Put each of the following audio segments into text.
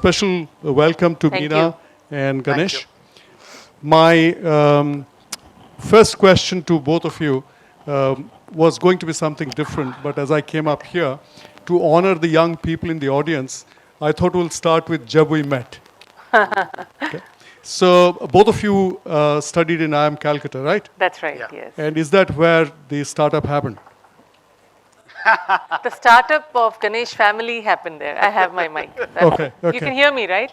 special welcome to Thank Meena you. and Ganesh. My first question to both of you was going to be something different, but as I came up here to honor the young people in the audience, I thought we'll start with Jab We Met. Okay. So both of you studied in IIM Calcutta, right? That's right, Yeah. yes. And is that where the startup happened? The startup of Ganesh family happened there. I have my mic. Okay, You okay. can hear me, right?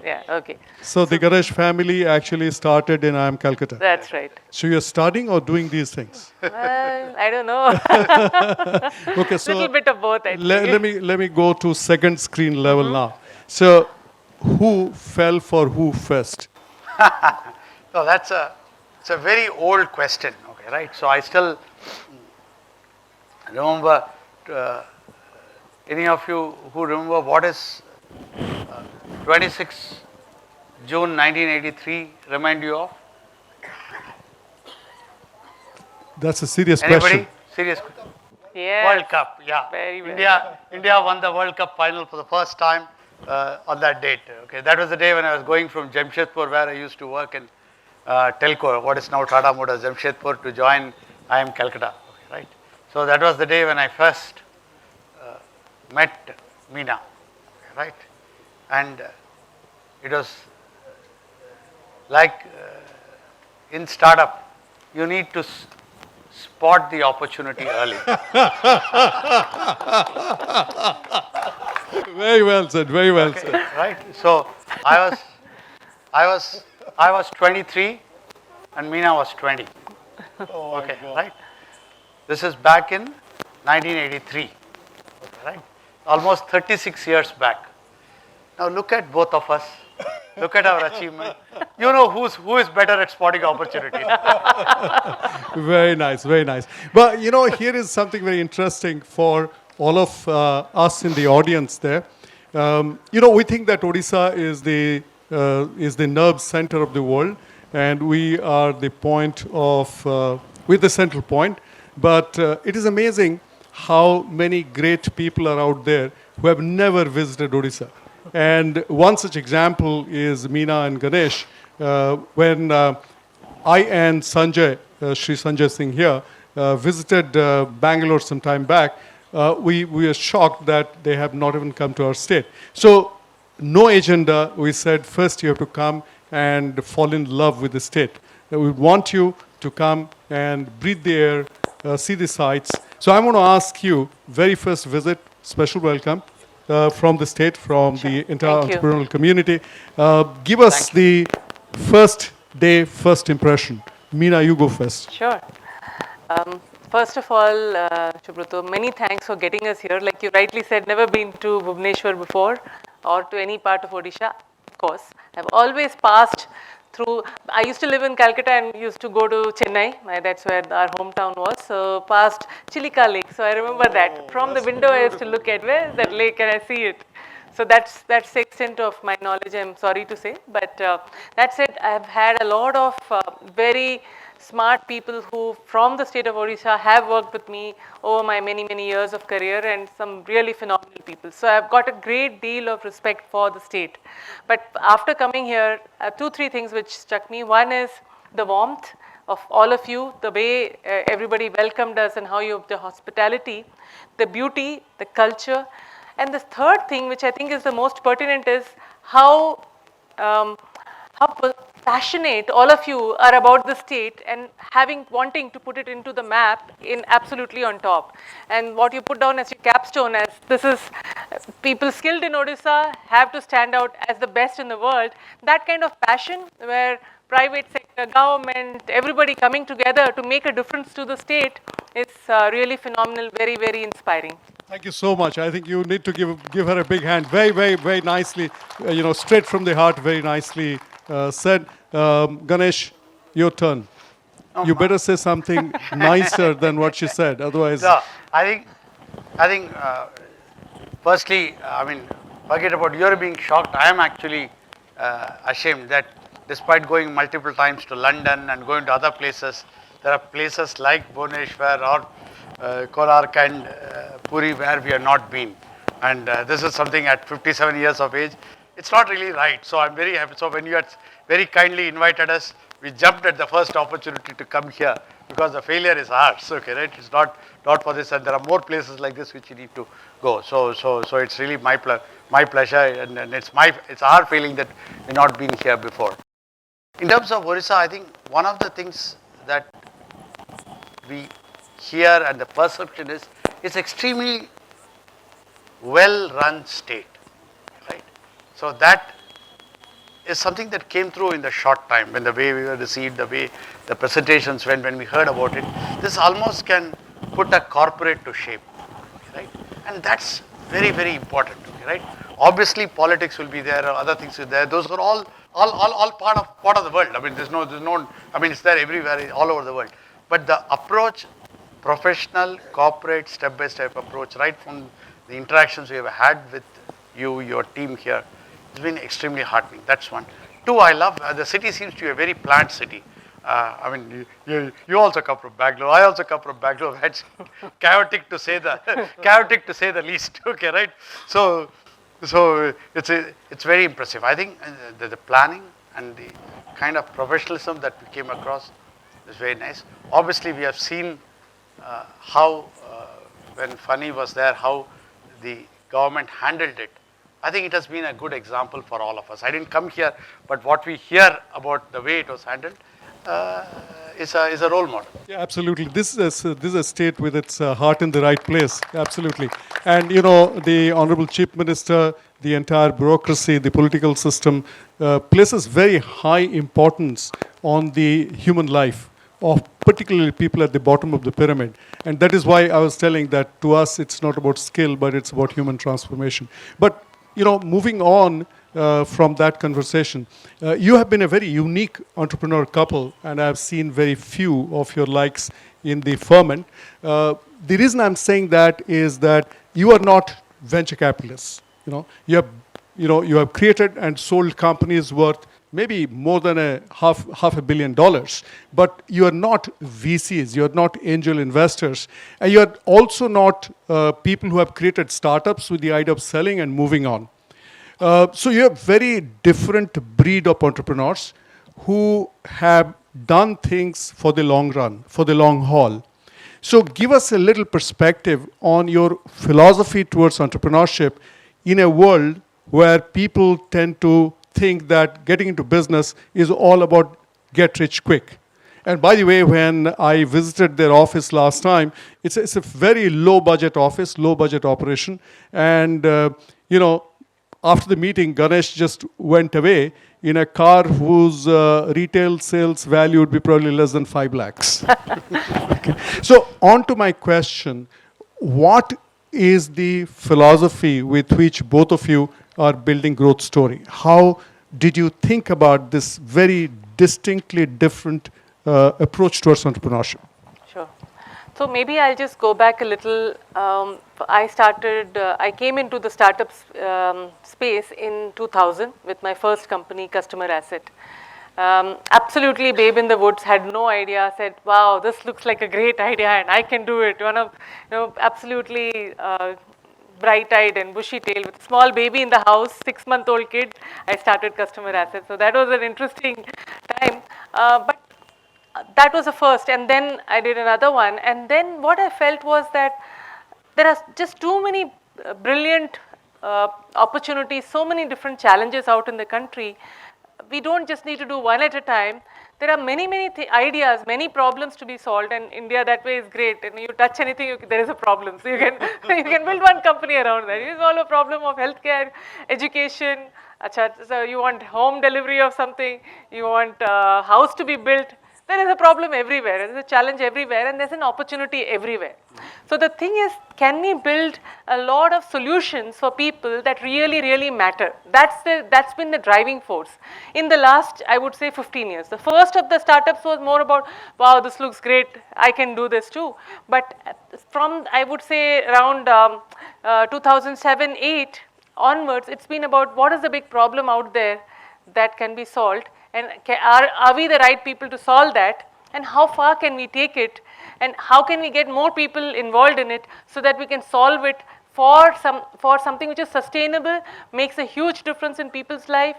Yeah, okay. So the Ganesh family actually started in IIM Calcutta. That's right. So you're studying or doing these things? Well, I don't know. Okay, so Little bit of both, I think. let me go to second screen level now. So who fell for who first? So it's a very old question, okay, right? So I still remember, any of you who remember what is 26 June 1983 remind you of? That's a serious Anybody? question. Serious question. Yeah. World Cup, yeah. Very well. India won the World Cup final for the first time on that date. Okay, that was the day when I was going from Jamshedpur, where I used to work in Telco, what is now Tata Motors Jamshedpur, to join IIM Calcutta. Okay, right. So that was the day when I first met Meena, okay, right, and it was like in startup, you need to spot the opportunity early. Very well said, very well said. Right. So I was 23 and Meena was 20. Okay, right. This is back in 1983. Okay, right. Almost 36 years back. Now look at both of us. Look at our achievement. You know who is better at spotting opportunities. Very nice, very nice. But you know, here is something very interesting for all of us in the audience there. You know, we think that Odisha is the nerve center of the world, and we are the point of, we're the central point. But it is amazing how many great people are out there who have never visited Odisha. And one such example is Meena and Ganesh. When I and Sanjay, Sri Sanjay Singh here, visited Bangalore some time back, we were shocked that they have not even come to our state. So no agenda, we said first you have to come and fall in love with the state. We want you to come and breathe the air, see the sights. So I want to ask you, very first visit, special welcome from the state, from the entire Thank you. entrepreneurial community. Give us the first day, first impression. Meena, you go first. Sure. First of all, Subroto, many thanks for getting us here. Like you rightly said, never been to Bhubaneswar before or to any part of Odisha. Of course, I've always passed through. I used to live in Calcutta and used to go to Chennai. That's where our hometown was. So past Chilika Lake. So I remember that. From the window, I used to look at where is that lake and I see it. So that's the extent of my knowledge, I'm sorry to say. But that said, I've had a lot of very smart people who from the state of Odisha have worked with me over my many years of career, and some really phenomenal people. So I've got a great deal of respect for the state. But after coming here, 2-3 things which struck me. One is the warmth of all of you, the way everybody welcomed us and how you, the hospitality, the beauty, the culture. And the third thing, which I think is the most pertinent, is how passionate all of you are about the state and wanting to put it into the map in absolutely on top. And what you put down as your capstone as this is people skilled in Odisha have to stand out as the best in the world. That kind of passion where private sector, government, everybody coming together to make a difference to the state is really phenomenal, very inspiring. Thank you so much. I think you need to give her a big hand. Very nicely, you know, straight from the heart, very nicely said. Ganesh, your turn. You better say something nicer than what she said. Otherwise, So I think firstly, I mean, forget about your being shocked. I am actually ashamed that despite going multiple times to London and going to other places, there are places like Bhubaneswar or Kolark and Puri where we have not been. And this is something at 57 years of age it's not really right. So I'm very happy. So when you had very kindly invited us, we jumped at the first opportunity to come here because the failure is ours, okay, right? It's not for this, and there are more places like this which you need to go. So it's really my pleasure, and it's our feeling that we've not been here before. In terms of Orissa, I think one of the things that we hear and the perception is it's extremely well-run state, right? So that is something that came through in the short time, when the way we were received, the way the presentations went, when we heard about it. This almost can put a corporate to shame, right? And that's very, very important, right? Obviously, politics will be there, other things will be there. Those are all part of the world. I mean, there's no. I mean, it's there everywhere, all over the world. But the approach, professional, corporate, step-by-step approach, right from the interactions we have had with you, your team here, it's been extremely heartening. That's one. Two, I love the city seems to be a very planned city. I mean, you also come from Bangalore. I also come from Bangalore. It's chaotic to say the least. Okay, right? So it's very impressive. I think the planning and the kind of professionalism that we came across is very nice. Obviously, we have seen how when Funny was there, how the government handled it. I think it has been a good example for all of us. I didn't come here, but what we hear about the way it was handled is a role model. Yeah, absolutely. This is a state with its heart in the right place. Absolutely. And you know, the Honorable Chief Minister, the entire bureaucracy, the political system places very high importance on the human life of particularly people at the bottom of the pyramid. And that is why I was telling that to us it's not about skill, but it's about human transformation. But you know, moving on from that conversation, you have been a very unique entrepreneur couple, and I've seen very few of your likes in the firmament. The reason I'm saying that is that you are not venture capitalists. You have created and sold companies worth maybe more than half $500 million, but you are not VCs, you are not angel investors, and you are also not people who have created startups with the idea of selling and moving on. So you have very different breed of entrepreneurs who have done things for the long run, for the long haul. So give us a little perspective on your philosophy towards entrepreneurship in a world where people tend to think that getting into business is all about get rich quick. And by the way, when I visited their office last time, it's a very low budget office, low budget operation. And, after the meeting, Ganesh just went away in a car whose retail sales value would be probably less than 5 lakhs. Okay. So on to my question, what is the philosophy with which both of you are building growth story? How did you think about this very distinctly different approach towards entrepreneurship? Sure. So maybe I'll just go back a little. I came into the startups space in 2000 with my first company, Customer Asset. Absolutely babe in the woods, had no idea, said, wow, this looks like a great idea and I can do it. Absolutely bright-eyed and bushy-tailed with a small baby in the house, 6-month-old kid, I started Customer Asset. So that was an interesting time. But that was the first, and then I did another one. And then what I felt was that there are just too many brilliant opportunities, so many different challenges out in the country. We don't just need to do one at a time. There are many ideas, many problems to be solved, and India that way is great. And you touch anything, there is a problem. So you can build one company around that. You solve a problem of healthcare, education. So you want home delivery of something. You want a house to be built. There is a problem everywhere, there is a challenge everywhere, and there's an opportunity everywhere. So the thing is, can we build a lot of solutions for people that really, really matter? That's been the driving force in the last, I would say, 15 years. The first of the startups was more about, wow, this looks great, I can do this too. But from, I would say, around 2007-8 onwards, it's been about what is the big problem out there that can be solved, and are we the right people to solve that, and how far can we take it, and how can we get more people involved in it so that we can solve it for something which is sustainable, makes a huge difference in people's life.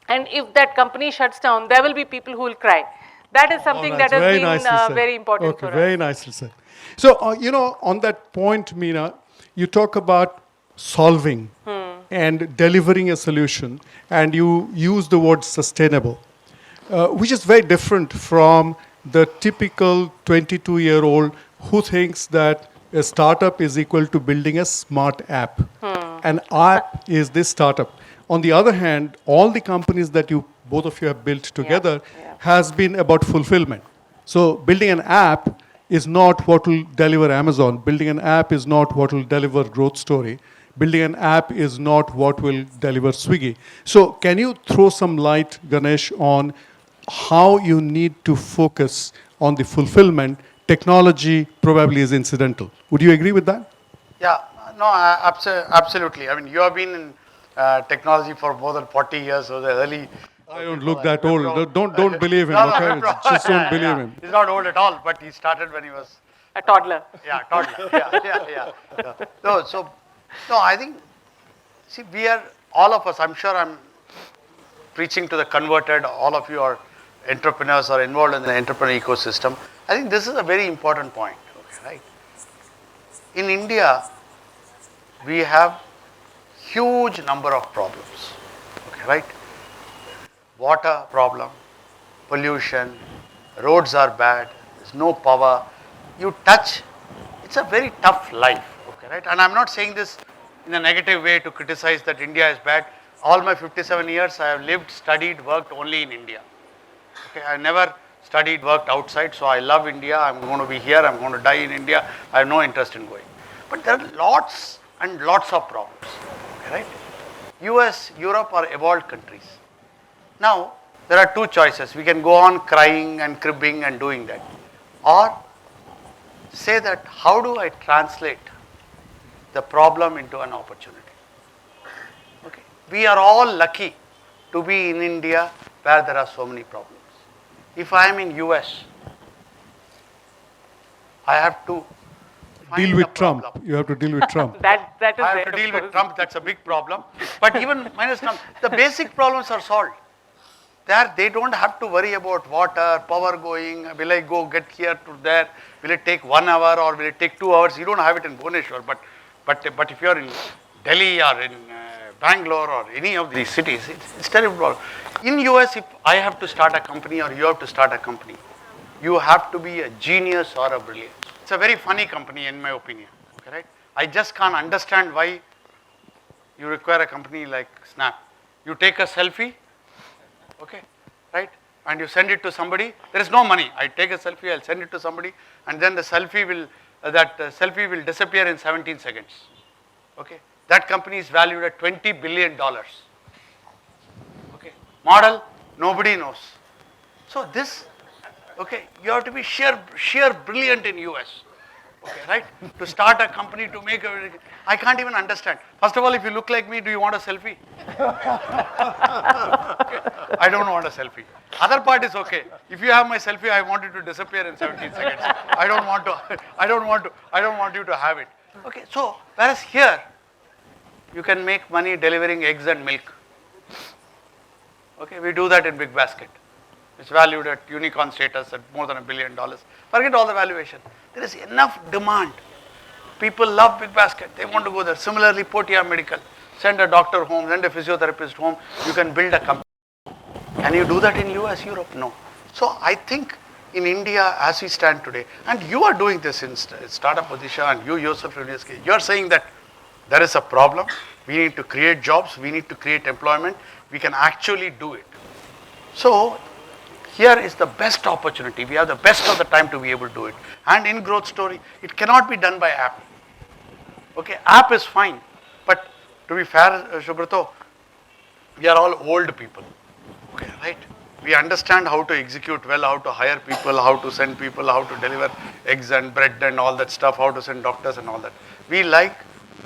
And if that company shuts down, there will be people who will cry. That is something All that right, has very been nicely said. very important Okay, for very us. nicely said. So, on that point, Meena, you talk about solving and delivering a solution, and you use the word sustainable, which is very different from the typical 22-year-old who thinks that a startup is equal to building a smart app. An app is this startup. On the other hand, all the companies that both of you have built together yeah. has been about fulfillment. So building an app is not what will deliver Amazon. Building an app is not what will deliver Growth Story. Building an app is not what will deliver Swiggy. So can you throw some light, Ganesh, on how you need to focus on the fulfillment? Technology probably is incidental. Would you agree with that? Yeah, no, absolutely. I mean, you have been in technology for more than 40 years, so the early. I don't look that old. Don't believe him, No, no, okay? Wipro. Just don't Yeah, believe yeah. him. He's not old at all, but he started when he was, A toddler. yeah, toddler. Yeah. No, I think, see, we are, all of us, I'm sure I'm preaching to the converted, all of you are entrepreneurs or involved in the entrepreneur ecosystem. I think this is a very important point, okay, right? In India, we have huge number of problems, okay, right? Water problem, pollution, roads are bad, there's no power. You touch, it's a very tough life, okay, right? And I'm not saying this in a negative way to criticize that India is bad. All my 57 years, I have lived, studied, worked only in India. Okay, I never studied, worked outside, so I love India. I'm going to be here, I'm going to die in India. I have no interest in going. But there are lots and lots of problems, okay, right? US, Europe are evolved countries. Now, there are two choices. We can go on crying and cribbing and doing that. Or say that, how do I translate the problem into an opportunity? Okay. We are all lucky to be in India where there are so many problems. If I am in US, I have to find Deal a with Trump. problem. You have to deal with Trump. That is I there, have to deal of with course. Trump, that's a big problem. But even minus Trump, the basic problems are solved. There, they don't have to worry about water, power going, will I go get here to there, will it take 1 hour or will it take 2 hours? You don't have it in Bhubaneswar, but if you are in Delhi or in Bangalore or any of these cities, it's terrible. In US, if I have to start a company or you have to start a company, you have to be a genius or a brilliant. It's a very funny company in my opinion, okay, right? I just can't understand why you require a company like Snap. You take a selfie, okay, right? And you send it to somebody. There is no money. I take a selfie, I'll send it to somebody, and then the selfie will selfie will disappear in 17 seconds. Okay, that company is valued at $20 billion. Okay, model nobody knows. So this, okay, you have to be sheer brilliant in US. Okay, right? To start a company, to make a, I can't even understand. First of all, if you look like me, do you want a selfie? Okay. I don't want a selfie. Other part is okay. If you have my selfie, I want it to disappear in 17 seconds. I don't want you to have it. Okay, so whereas here, you can make money delivering eggs and milk. Okay, we do that in Big Basket. It's valued at unicorn status at more than $1 billion. Forget all the valuation. There is enough demand. People love Big Basket. They want to go there. Similarly, Portea Medical. Send a doctor home, send a physiotherapist home. You can build a company. Can you do that in US, Europe? No. So I think in India, as we stand today, and you are doing this in Startup Odisha, and you yourself, you are saying that there is a problem. We need to create jobs. We need to create employment. We can actually do it. So here is the best opportunity. We have the best of the time to be able to do it. And in Growth Story, it cannot be done by app. Okay, app is fine. But to be fair, Subroto, we are all old people. Okay, right? We understand how to execute well, how to hire people, how to send people, how to deliver eggs and bread and all that stuff, how to send doctors and all that. We like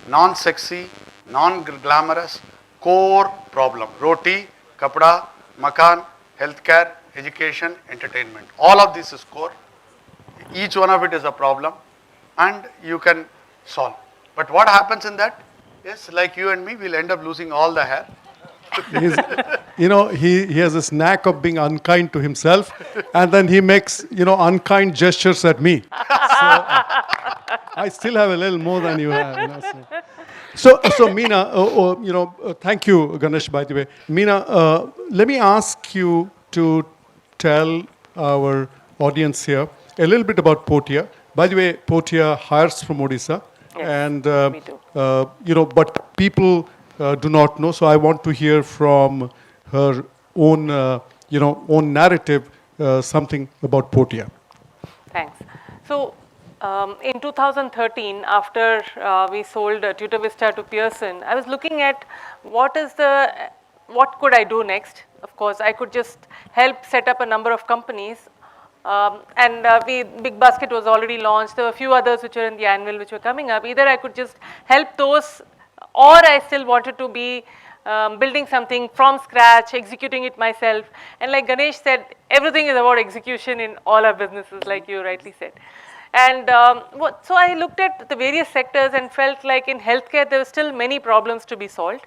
non-sexy, non-glamorous, core problem. Roti, kapda, makan, healthcare, education, entertainment. All of this is core. Each one of it is a problem and you can solve. But what happens in that? Yes, like you and me, we'll end up losing all the hair. He's, he has this knack of being unkind to himself, and then he makes, unkind gestures at me. So I still have a little more than you have. So Meena, thank you, Ganesh, by the way. Meena, let me ask you to tell our audience here a little bit about Portea. By the way, Portea hires from Odisha. Yes, And, me too. but people do not know. So I want to hear from her own, own narrative, something about Portea. Thanks. So, in 2013, after we sold Tutor Vista to Pearson, I was looking at what could I do next. Of course, I could just help set up a number of companies. Big Basket was already launched. There were a few others which were in the annual which were coming up. Either I could just help those, or I still wanted to be building something from scratch, executing it myself. And like Ganesh said, everything is about execution in all our businesses, like you rightly said. And so I looked at the various sectors and felt like in healthcare there were still many problems to be solved.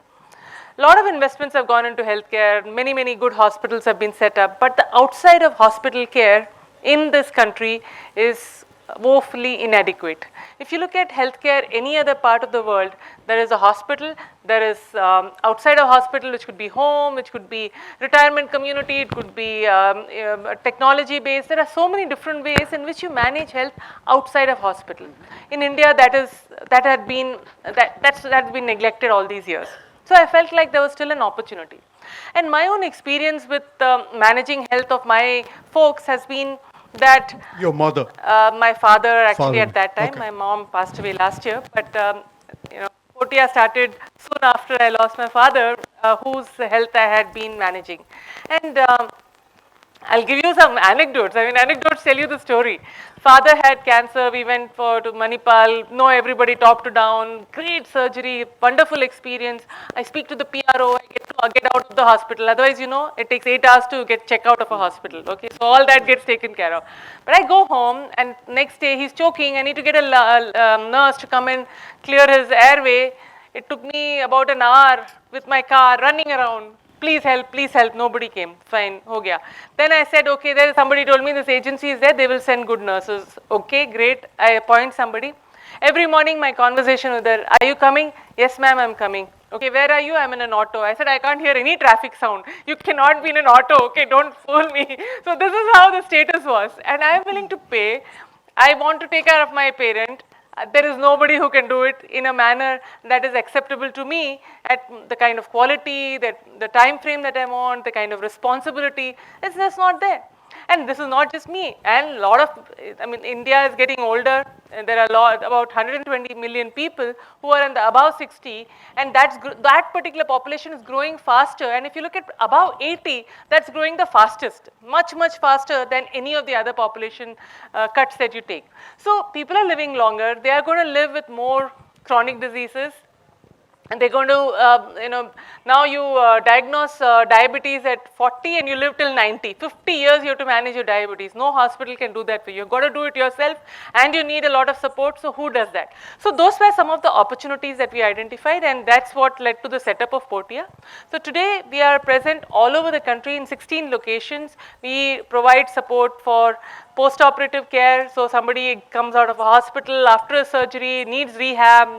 A lot of investments have gone into healthcare, many good hospitals have been set up, but the outside of hospital care in this country is woefully inadequate. If you look at healthcare any other part of the world, there is a hospital, there is outside of hospital, which could be home, which could be retirement community, it could be technology based. There are so many different ways in which you manage health outside of hospital. In India, that has been neglected all these years. So I felt like there was still an opportunity. And my own experience with managing health of my folks has been that Your mother. my father actually at that time. Okay. My mom passed away last year, but Portea started soon after I lost my father, whose health I had been managing. And I'll give you some anecdotes. I mean, anecdotes tell you the story. Father had cancer. We went to Manipal. Know everybody top to down. Great surgery. Wonderful experience. I speak to the PRO. I get out of the hospital. Otherwise, it takes 8 hours to get checked out of a hospital. Okay, so all that gets taken care of. But I go home, and next day he's choking. I need to get a nurse to come and clear his airway. It took me about an hour with my car running around. Please help, nobody came. Fine, ho gaya. Then I said, okay, there is somebody told me this agency is there, they will send good nurses. Okay, great, I appoint somebody. Every morning my conversation with her, are you coming? Yes ma'am, I'm coming. Okay, where are you? I'm in an auto. I said, I can't hear any traffic sound. You cannot be in an auto, okay, don't fool me. So this is how the status was. And I am willing to pay. I want to take care of my parent. There is nobody who can do it in a manner that is acceptable to me at the kind of quality, the time frame that I want, the kind of responsibility. It's just not there. And this is not just me. And India is getting older. And there are about 120 million people who are in the above 60, and that particular population is growing faster. And if you look at above 80, that's growing the fastest, much faster than any of the other population cuts that you take. So people are living longer. They are going to live with more chronic diseases. And they're going to, now you diagnose diabetes at 40 and you live till 90. 50 years you have to manage your diabetes. No hospital can do that for you. You've got to do it yourself, and you need a lot of support. So who does that? So those were some of the opportunities that we identified, and that's what led to the setup of Portea. So today we are present all over the country in 16 locations. We provide support for post-operative care. So somebody comes out of a hospital after a surgery, needs rehab,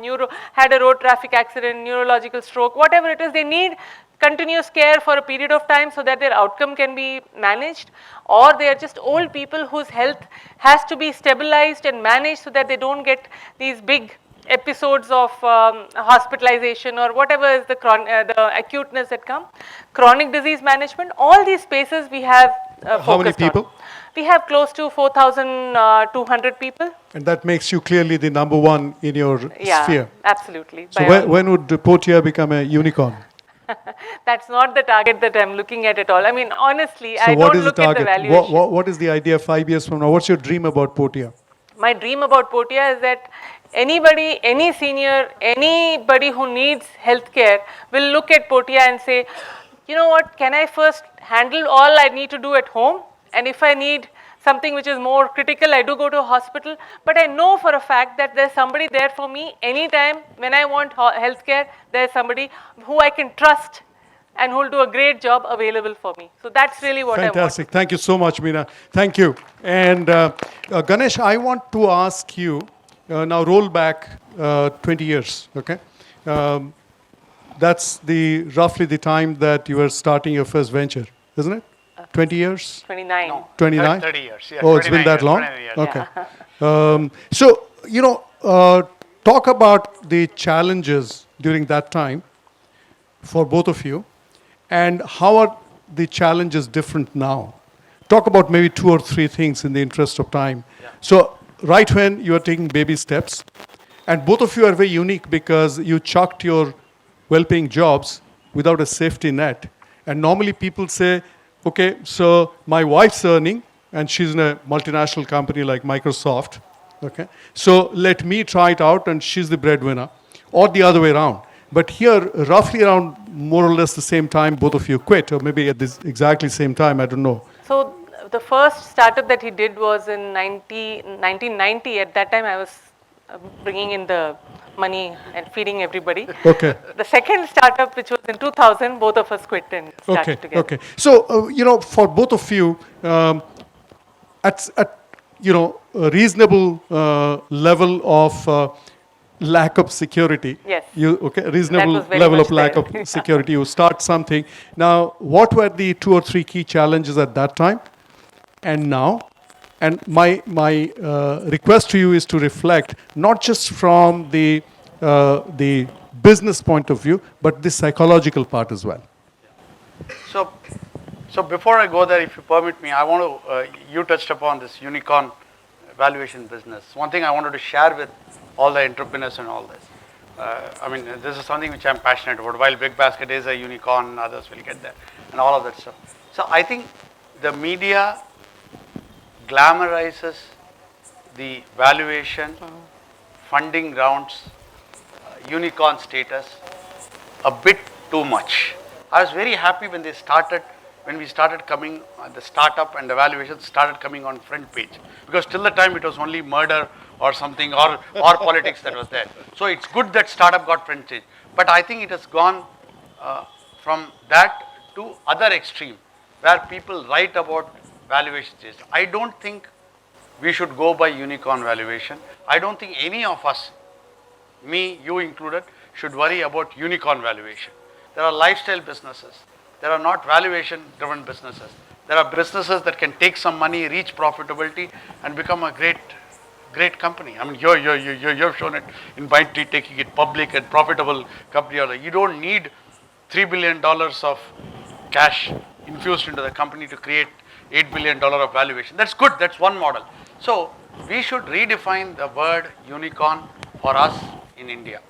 had a road traffic accident, neurological stroke, whatever it is, they need continuous care for a period of time so that their outcome can be managed, or they are just old people whose health has to be stabilized and managed so that they don't get these big episodes of hospitalization or whatever is the acuteness that come. Chronic disease management, all these spaces we have How many people? on. We have close to 4,200 people. And that makes you clearly the number one in your sphere. Absolutely. So when would Portea become a unicorn? That's not the target that I'm looking at all. I mean, honestly, So I what don't is the look at the target? valuation. What is the idea 5 years from now? What's your dream about Portea? My dream about Portea is that anybody, any senior, anybody who needs healthcare will look at Portea and say, you know what, can I first handle all I need to do at home? And if I need something which is more critical, I do go to a hospital, but I know for a fact that there's somebody there for me anytime when I want healthcare. There's somebody who I can trust and who will do a great job available for me. So that's really what Fantastic. I want. Thank you so much, Meena. Thank you. And Ganesh, I want to ask you, now roll back 20 years, okay? That's roughly the time that you were starting your first venture, isn't it? 20 years? 29. No, 29? 30 years. Yeah, Oh, it's been 29 that years, long? 29 years. Okay. So, talk about the challenges during that time for both of you, and how are the challenges different now? Talk about maybe 2 or 3 things in the interest of time. Yeah. So, right when you are taking baby steps, and both of you are very unique because you chucked your well-paying jobs without a safety net. And normally people say, okay, so my wife's earning and she's in a multinational company like Microsoft, okay? So let me try it out and she's the breadwinner, or the other way around. But here, roughly around more or less the same time, both of you quit, or maybe at this exactly same time, I don't know. So the first startup that he did was in 1990. At that time, I was bringing in the money and feeding everybody. Okay. The second startup, which was in 2000, both of us quit and started together. Okay. So, for both of you, at a reasonable level of lack of security. Yes. Reasonable was very level much of lack there. of security. You start something. Now, what were the 2 or 3 key challenges at that time, and now? And my request to you is to reflect not just from the business point of view, but the psychological part as well. So before I go there, if you permit me, I want to, you touched upon this unicorn valuation business. One thing I wanted to share with all the entrepreneurs and all this. This is something which I'm passionate about. While Big Basket is a unicorn, others will get there, and all of that stuff. So I think the media glamorizes the valuation, funding rounds, unicorn status a bit too much. I was very happy when we started coming, the startup and the valuation started coming on front page, because till the time it was only murder or something, or politics that was there. So it's good that startup got front page, but I think it has gone from that to other extreme, where people write about valuation stage. I don't think we should go by unicorn valuation. I don't think any of us, me, you included, should worry about unicorn valuation. There are lifestyle businesses. There are not valuation driven businesses. There are businesses that can take some money, reach profitability, and become a great company. You have shown it in Mindtree, taking it public and profitable company. You don't need $3 billion of cash infused into the company to create $8 billion of valuation. That's good. That's one model. So we should redefine the word unicorn for us in India.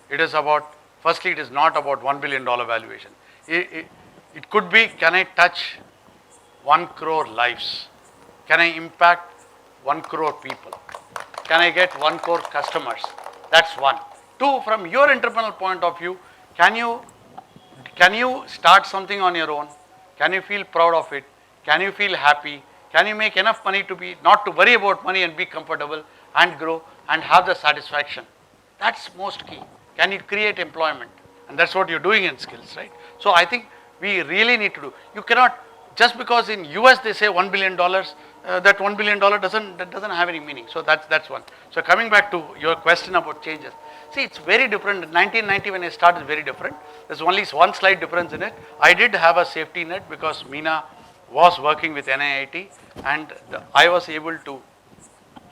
It is about, firstly, it is not about $1 billion valuation. It could be, can I touch 1 crore lives? Can I impact 1 crore people? Can I get 1 crore customers? That's one. 2, from your entrepreneurial point of view, can you start something on your own? Can you feel proud of it? Can you feel happy? Can you make enough money not to worry about money and be comfortable and grow and have the satisfaction? That's most key. Can you create employment? And that's what you're doing in skills, right? So I think we really need to do. You cannot, just because in US they say $1 billion, that $1 billion doesn't have any meaning. So that's one. So coming back to your question about changes. See, it's very different. In 1990 when I started, very different. There's only one slight difference in it. I did have a safety net because Meena was working with NIIT, and I was able to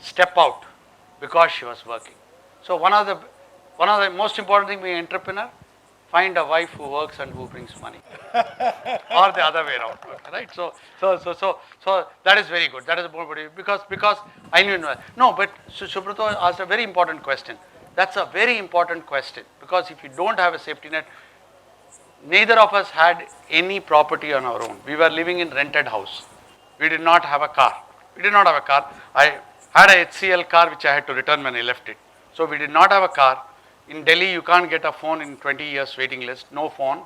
step out because she was working. So one of the most important thing being an entrepreneur, find a wife who works and who brings money, or the other way around, right? So that is very good. That is more because I knew no, but Subroto asked a very important question. That's a very important question, because if you don't have a safety net, neither of us had any property on our own. We were living in rented house. We did not have a car. I had a HCL car which I had to return when I left it. So we did not have a car. In Delhi, you can't get a phone in 20 years waiting list, no phone,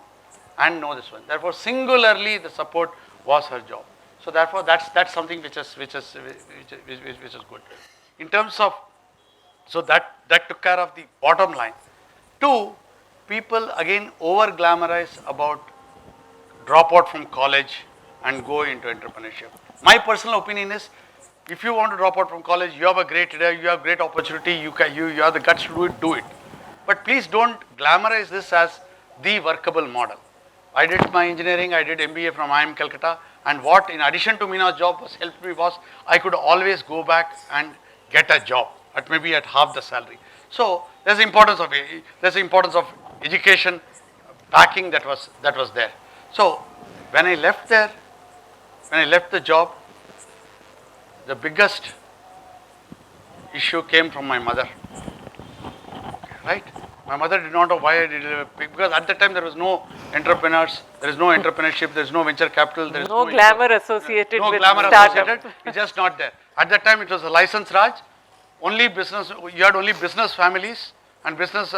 and no this one. Therefore, singularly, the support was her job. So therefore, that's something which is good. In terms of, so that took care of the bottom line. Two, people again over glamorize about drop out from college and go into entrepreneurship. My personal opinion is, if you want to drop out from college, you have a great idea, you have great opportunity, you have the guts to do it, do it. But please don't glamorize this as the workable model. I did my engineering, I did MBA from IIM Calcutta, and what in addition to Meena's job was helped me was I could always go back and get a job at maybe at half the salary. So there's the importance of education backing that was there. So when I left the job, the biggest issue came from my mother. Right? My mother did not know why I did it, because at that time there was no entrepreneurs, there is no entrepreneurship, there is no venture capital, there is no glamour associated with startup. It's just not there. At that time it was a license Raj, only business, you had only business families, and business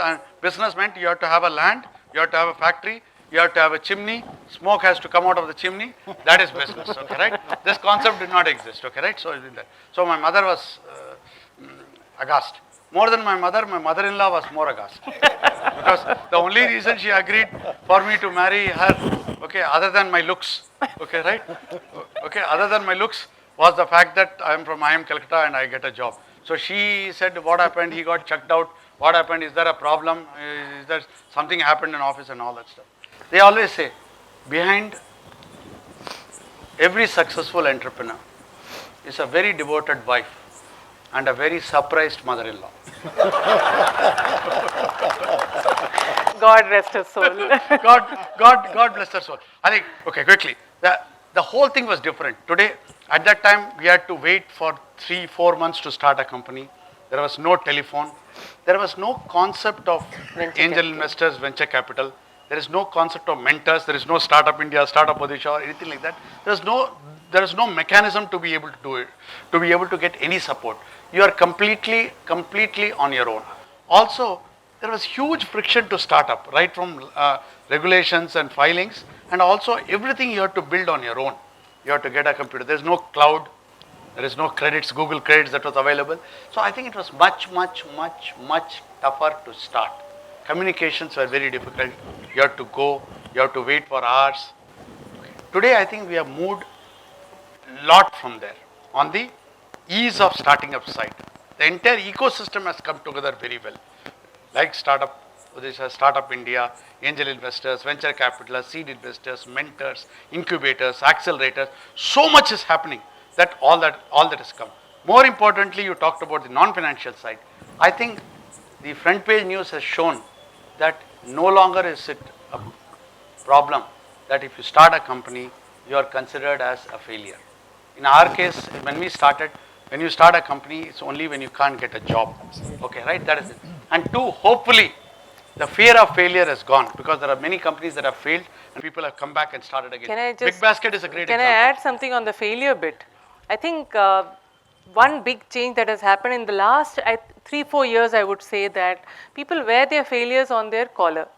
meant you have to have a land, you have to have a factory, you have to have a chimney, smoke has to come out of the chimney, that is business, okay, right? This concept did not exist, okay, right? So my mother was aghast. More than my mother-in-law was more aghast. Because the only reason she agreed for me to marry her, okay, other than my looks, okay, right? Okay, other than my looks was the fact that I am from IIM Calcutta and I get a job. So she said, what happened? He got chucked out. What happened? Is there a problem? Is there something happened in office and all that stuff? They always say, behind every successful entrepreneur is a very devoted wife and a very surprised mother-in-law. God rest her soul. God bless her soul. I think, okay, quickly. The whole thing was different. Today, at that time, we had to wait for 3-4 months to start a company. There was no telephone. There was no concept of angel investors, venture capital. There is no concept of mentors. There is no Startup India, Startup Odisha, or anything like that. There is no mechanism to be able to do it, to be able to get any support. You are completely on your own. Also, there was huge friction to start up, right from regulations and filings, and also everything you have to build on your own. You have to get a computer. There is no cloud. There is no credits, Google credits that was available. So I think it was much tougher to start. Communications were very difficult. You have to go, you have to wait for hours. Today I think we have moved a lot from there on the ease of starting up side. The entire ecosystem has come together very well. Like Startup Odisha, Startup India, angel investors, venture capitalists, seed investors, mentors, incubators, accelerators. So much is happening that all that has come. More importantly, you talked about the non-financial side. I think the front page news has shown that no longer is it a problem that if you start a company, you are considered as a failure. In our case, when you start a company, it's only when you can't get a job. Okay, right? That is it. And two, hopefully, the fear of failure has gone, because there are many companies that have failed and people have come back and started again. Big Basket is a great example. Can I add something on the failure bit? I think one big change that has happened in the last 3-4 years, I would say, that people wear their failures on their collar.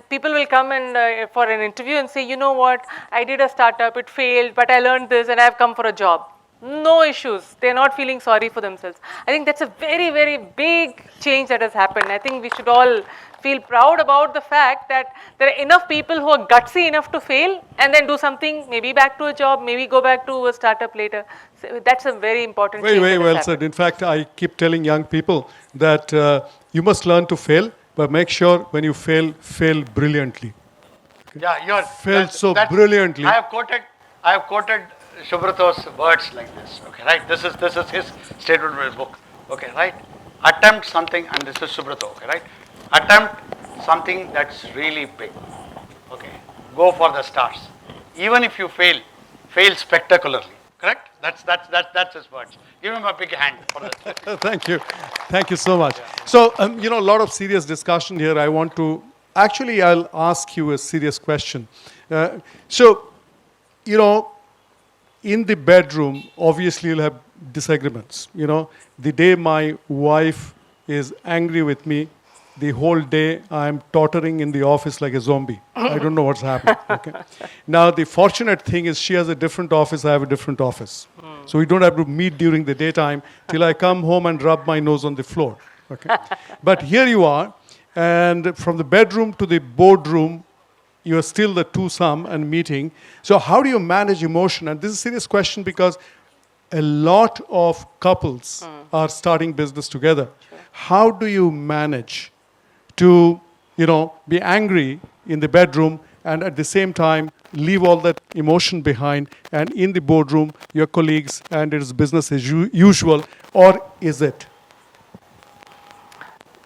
People will come and for an interview and say, you know what, I did a startup, it failed, but I learned this and I have come for a job. No issues. They're not feeling sorry for themselves. I think that's a very big change that has happened. I think we should all feel proud about the fact that there are enough people who are gutsy enough to fail and then do something, maybe back to a job, maybe go back to a startup later. So that's a very important change. Very well said. In fact, I keep telling young people that you must learn to fail, but make sure when you fail brilliantly. Yeah, fail so brilliantly. I have quoted Subroto's words like this. Okay, right? This is his statement in his book. Okay, right? Attempt something, and this is Subroto. Okay, right? Attempt something that's really big. Okay, go for the stars. Even if you fail spectacularly. Correct? That's his words. Give him a big hand for that. Thank you so much. Yeah. So a lot of serious discussion here. I'll ask you a serious question. In the bedroom, obviously you'll have disagreements. The day my wife is angry with me, the whole day I'm tottering in the office like a zombie. I don't know what's happening. Okay. Now, the fortunate thing is she has a different office, I have a different office. So we don't have to meet during the daytime till I come home and rub my nose on the floor. Okay. But here you are, and from the bedroom to the boardroom, you are still the twosome and meeting. So how do you manage emotion? And this is a serious question because a lot of couples are starting business together. Sure. How do you manage to, be angry in the bedroom and at the same time leave all that emotion behind, and in the boardroom, your colleagues, and it is business as usual, or is it?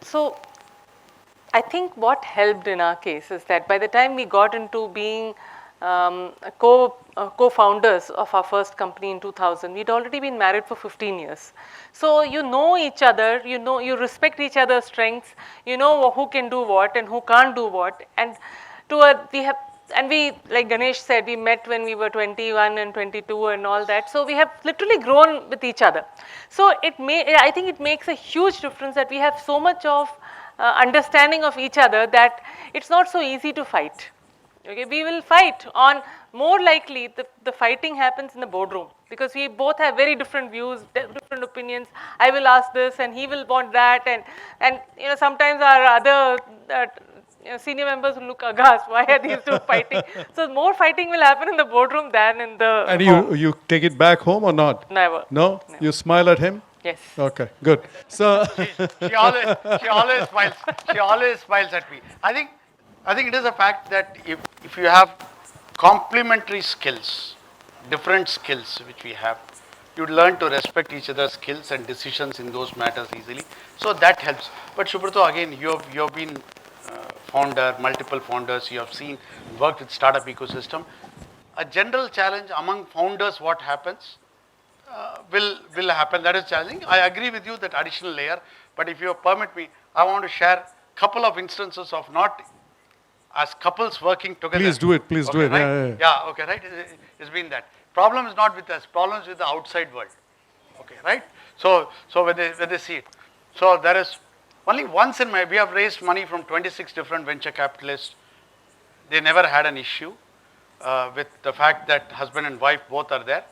So, I think what helped in our case is that by the time we got into being co-founders of our first company in 2000, we'd already been married for 15 years. So you know each other, you respect each other's strengths, you know who can do what and who can't do what. And we, like Ganesh said, we met when we were 21 and 22 and all that. So we have literally grown with each other. So I think it makes a huge difference that we have so much of understanding of each other that it's not so easy to fight. Okay, we will fight on, more likely the fighting happens in the boardroom because we both have very different views, different opinions. I will ask this and he will want that, and sometimes our other senior members will look aghast, why are these two fighting? So more fighting will happen in the boardroom than in the And home. you take it back home or not? Never. No? Never. You smile at him? Yes. Okay, good. So she always smiles. She always smiles at me. I think it is a fact that if you have complementary skills, different skills which we have, you learn to respect each other's skills and decisions in those matters easily. So that helps. But Subroto, again, you have been founder, multiple founders. You have worked with startup ecosystem. A general challenge among founders, what happens will happen. That is challenging. I agree with you that additional layer. But if you permit me, I want to share a couple of instances of not as couples working together. Please do it. Please do it. Right? Yeah. Okay. Right. It's been that. Problem is not with us. Problem is with the outside world. Okay. Right. So when they see it, so there is only once in we have raised money from 26 different venture capitalists. They never had an issue with the fact that husband and wife both are there.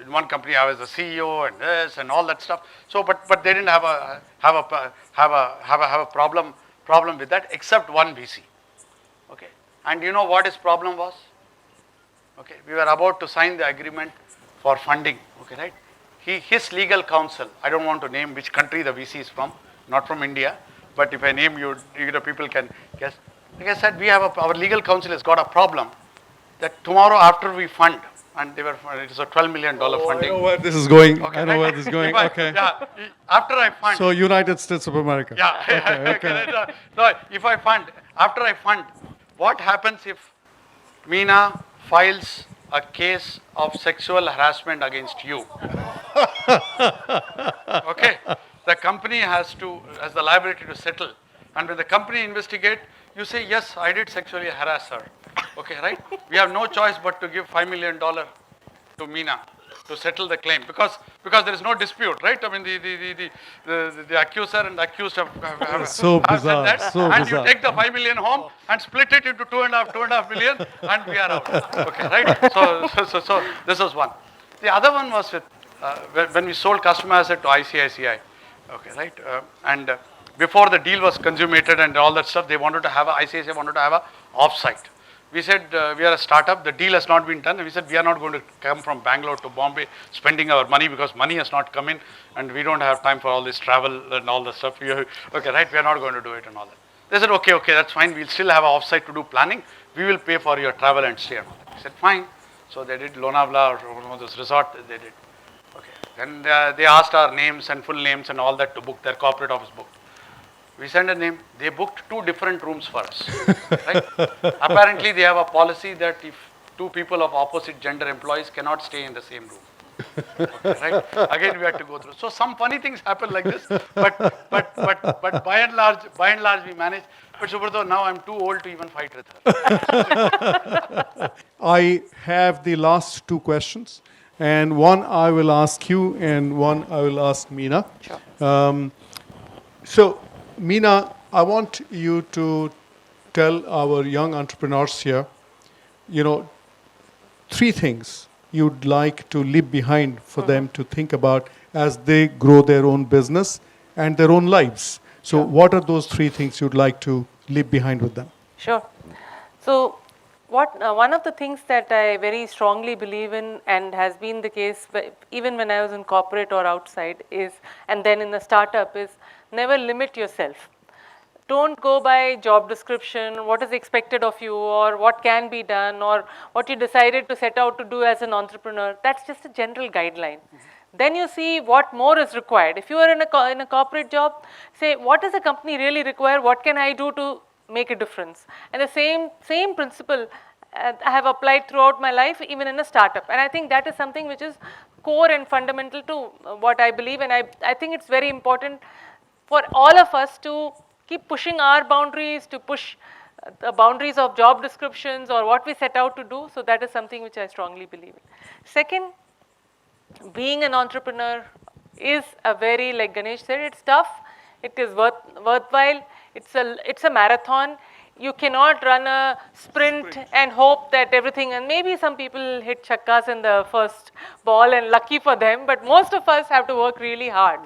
In one company, I was the CEO and this and all that stuff. So, but they didn't have a problem with that, except one VC. Okay, and you know what his problem was? Okay, we were about to sign the agreement for funding. Okay, right? His legal counsel. I don't want to name which country the VC is from. Not from India, but if I name you, people can guess. Like I said, our legal counsel has got a problem that tomorrow after we fund, and it is a $12 million funding. I know where this is going. Okay, I know where this is going. Okay. Yeah, after I fund. So United States of America. Yeah. Okay. No, if I fund, after I fund, what happens if Meena files a case of sexual harassment against you? Okay. The company has the liability to settle. And when the company investigate, you say, yes, I did sexually harass her. Okay, right? We have no choice but to give $5 million to Meena to settle the claim because there is no dispute, right? I mean, the accuser and the accused have so bizarre, said that, so and bizarre. you take the 5 million home and split it into 2.5 million, and we are out. Okay, right? So this was one. The other one was with when we sold customer asset to ICICI. Okay, right? And before the deal was consummated and all that stuff, ICICI wanted to have a offsite. We said, we are a startup, the deal has not been done. And we said, we are not going to come from Bangalore to Bombay spending our money because money has not come in and we don't have time for all this travel and all the stuff. Okay, right, we are not going to do it and all that. They said, okay, that's fine. We'll still have an offsite to do planning. We will pay for your travel and stay. I said, fine. So they did Lonavala or one of those resorts, they did. Okay. Then they asked our names and full names and all that to book, their corporate office book. We sent a name. They booked 2 different rooms for us. Right? Apparently, they have a policy that if 2 people of opposite gender employees cannot stay in the same room. Okay, right? Again, we had to go through. So some funny things happen like this, but by and large we manage. But Subroto, now I'm too old to even fight with her. I have the last 2 questions, and one I will ask you, and one I will ask Meena. Sure. So, Meena, I want you to tell our young entrepreneurs here, you know, three things you'd like to leave behind for them to think about as they grow their own business and their own lives. So, what are those three things you'd like to leave behind with them? Sure. So, one of the things that I very strongly believe in, and has been the case even when I was in corporate or outside, is, and then in the startup, is never limit yourself. Don't go by job description, what is expected of you, or what can be done, or what you decided to set out to do as an entrepreneur. That's just a general guideline. Then you see what more is required. If you are in a corporate job, say, what does the company really require? What can I do to make a difference? And the same principle I have applied throughout my life, even in a startup. And I think that is something which is core and fundamental to what I believe. And I think it's very important for all of us to keep pushing our boundaries, to push the boundaries of job descriptions or what we set out to do. So that is something which I strongly believe in. Second, being an entrepreneur is a very, like Ganesh said, it's tough, it is worthwhile, it's a marathon. You cannot run a sprint and hope that everything, and maybe some people hit chakkas in the first ball and lucky for them, but most of us have to work really hard.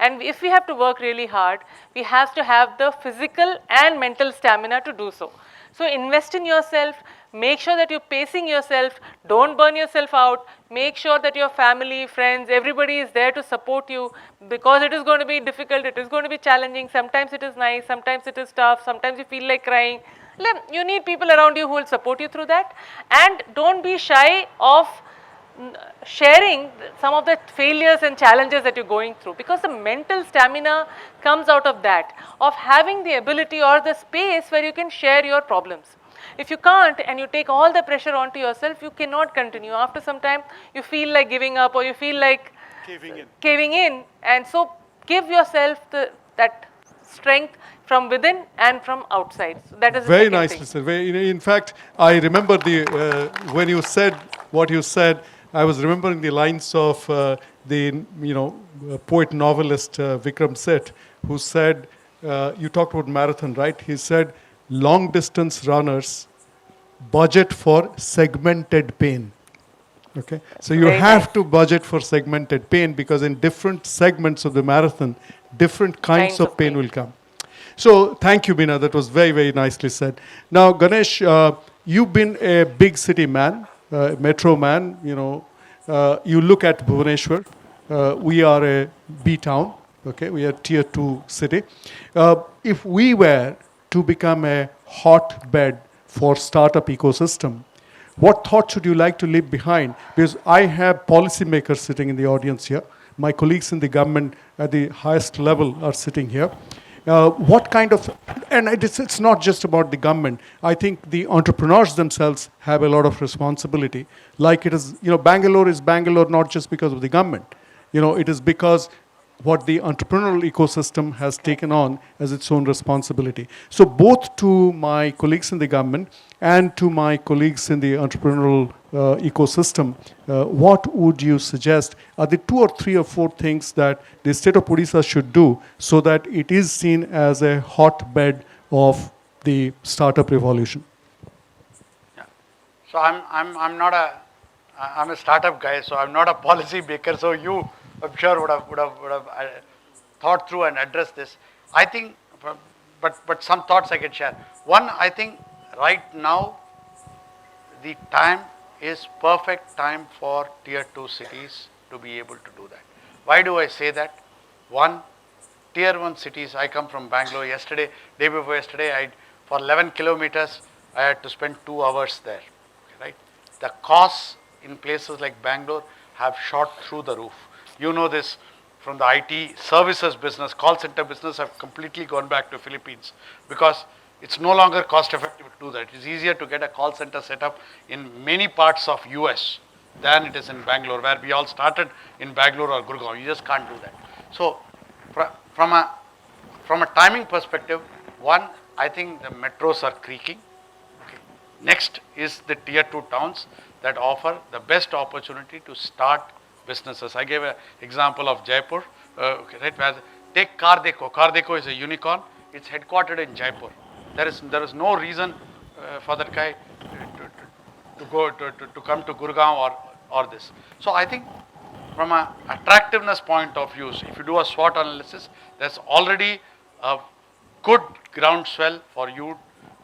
And if we have to work really hard, we have to have the physical and mental stamina to do so. So invest in yourself, make sure that you're pacing yourself, don't burn yourself out, make sure that your family, friends, everybody is there to support you, because it is going to be difficult, it is going to be challenging, sometimes it is nice, sometimes it is tough, sometimes you feel like crying. You need people around you who will support you through that, and don't be shy of sharing some of the failures and challenges that you're going through, because the mental stamina comes out of that, of having the ability or the space where you can share your problems. If you can't and you take all the pressure onto yourself, you cannot continue. After some time, you feel like giving up, or you feel like caving in. And so give yourself that strength from within and from outside. So that is very nicely said. In fact, I remember when you said what you said, I was remembering the lines of the poet novelist Vikram Seth, who said, you talked about marathon, right? He said, long distance runners budget for segmented pain. Okay, so you have to budget for segmented pain, because in different segments of the marathon, different kinds of pain will come. So thank you, Meena. That was very, very nicely said. Now, Ganesh, you've been a big city man, metro man. You look at Bhubaneswar. We are a B town. Okay, we are tier 2 city. If we were to become a hotbed for startup ecosystem, what thoughts should you like to leave behind? Because I have policymakers sitting in the audience here. My colleagues in the government at the highest level are sitting here. What kind of, and it's not just about the government. I think the entrepreneurs themselves have a lot of responsibility. Like it is, Bangalore is Bangalore not just because of the government. It is because what the entrepreneurial ecosystem has taken on as its own responsibility. So both to my colleagues in the government and to my colleagues in the entrepreneurial ecosystem, what would you suggest are the 2 or 3 or 4 things that the state of Odisha should do so that it is seen as a hotbed of the startup revolution? Yeah. So I'm a startup guy, so I'm not a policy maker. So you, I'm sure would have thought through and addressed this. I think, but some thoughts I can share. One, I think right now the time is perfect time for tier 2 cities to be able to do that. Why do I say that? One, tier 1 cities. I come from Bangalore. Day before yesterday, for 11 kilometers, I had to spend 2 hours there. Right? The costs in places like Bangalore have shot through the roof. You know this from the IT services business, call center business have completely gone back to Philippines, because it's no longer cost effective to do that. It's easier to get a call center set up in many parts of US than it is in Bangalore, where we all started in Bangalore or Gurgaon. You just can't do that. So from a timing perspective, one, I think the metros are creaking. Okay. Next is the tier 2 towns that offer the best opportunity to start businesses. I gave an example of Jaipur, right, where take Car Deco. Car Deco is a unicorn. it's headquartered in Jaipur. There is no reason for that guy to come to Gurgaon or this. So I think from an attractiveness point of view, if you do a SWOT analysis, there's already a good groundswell for you,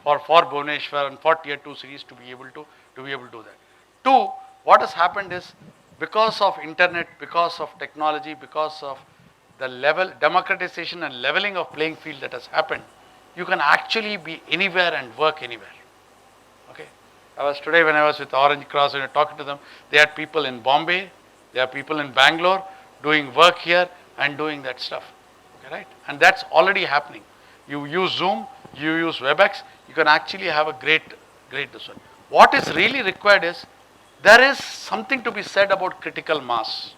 for Bhubaneswar and for Tier 2 cities to be able to do that. Two, what has happened is, because of internet, because of technology, because of the democratization and leveling of playing field that has happened, you can actually be anywhere and work anywhere. Okay. Today when I was with Orange Cross and talking to them, they had people in Bombay, there are people in Bangalore doing work here and doing that stuff. Okay, right? And that's already happening. You use Zoom, you use WebEx, you can actually have a great this one. What is really required is, there is something to be said about critical mass.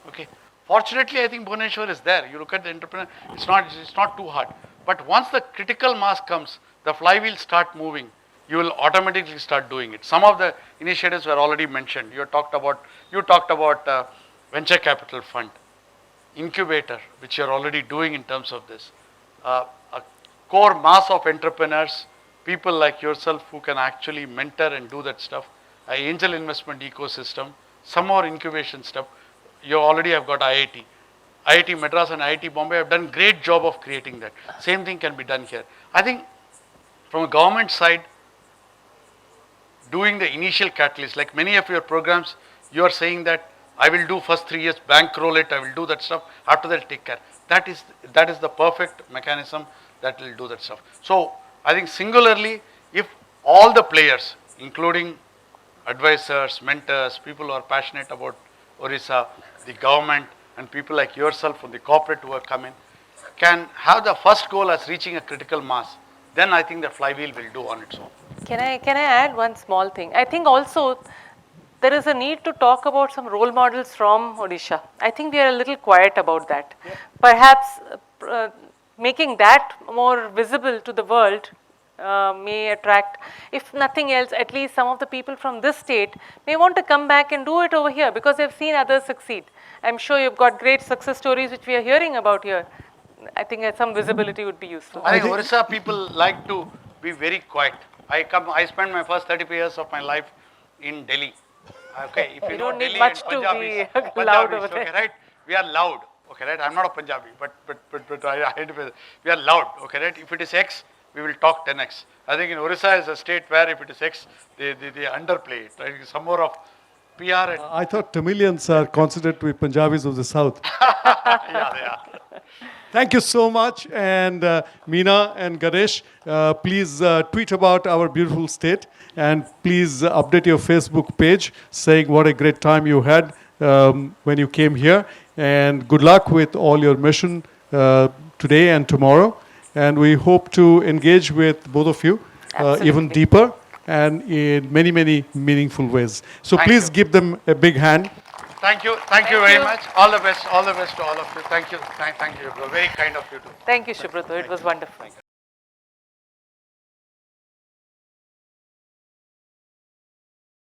Okay. Fortunately, I think Bhubaneswar is there. You look at the entrepreneur, it's not too hard. But once the critical mass comes, the flywheel start moving, you will automatically start doing it. Some of the initiatives were already mentioned. You talked about venture capital fund, incubator, which you are already doing in terms of this. A core mass of entrepreneurs, people like yourself who can actually mentor and do that stuff. An angel investment ecosystem, some more incubation stuff. You already have got IIT. IIT Madras and IIT Bombay have done great job of creating that. Same thing can be done here. I think from a government side, doing the initial catalyst, like many of your programs, you are saying that I will do first 3 years, bankroll it, I will do that stuff, after that take care. That is the perfect mechanism that will do that stuff. So I think singularly, if all the players, including advisors, mentors, people who are passionate about Orissa, the government, and people like yourself from the corporate who have come in, can have the first goal as reaching a critical mass, then I think the flywheel will do on its own. Can I add one small thing? I think also there is a need to talk about some role models from Odisha. I think we are a little quiet about that. Yeah. Perhaps making that more visible to the world may attract, if nothing else, at least some of the people from this state may want to come back and do it over here because they've seen others succeed. I'm sure you've got great success stories which we are hearing about here. I think some visibility would be useful. I think Orissa people like to be very quiet. I spent my first 35 years of my life in Delhi. Okay, if you know don't need Delhi much and to Punjabis, be loud over there. okay, right? We are loud, okay, right? I'm not a Punjabi, but I identify. We are loud, okay, right? If it is X, we will talk 10x. I think in Orissa is a state where if it is X, they underplay it. Right? Some more of PR. And I thought Tamilians are considered to be Punjabis of the south. Yeah, they are. Thank you so much. And Meena and Ganesh, please tweet about our beautiful state. And please update your Facebook page saying what a great time you had when you came here. And good luck with all your mission today and tomorrow. And we hope to engage with both of you even deeper and in many, many meaningful ways. So please give them a big hand. Thank you very much. All the best to all of you. Thank you. Very kind of you too. Thank you, Subroto. It was wonderful.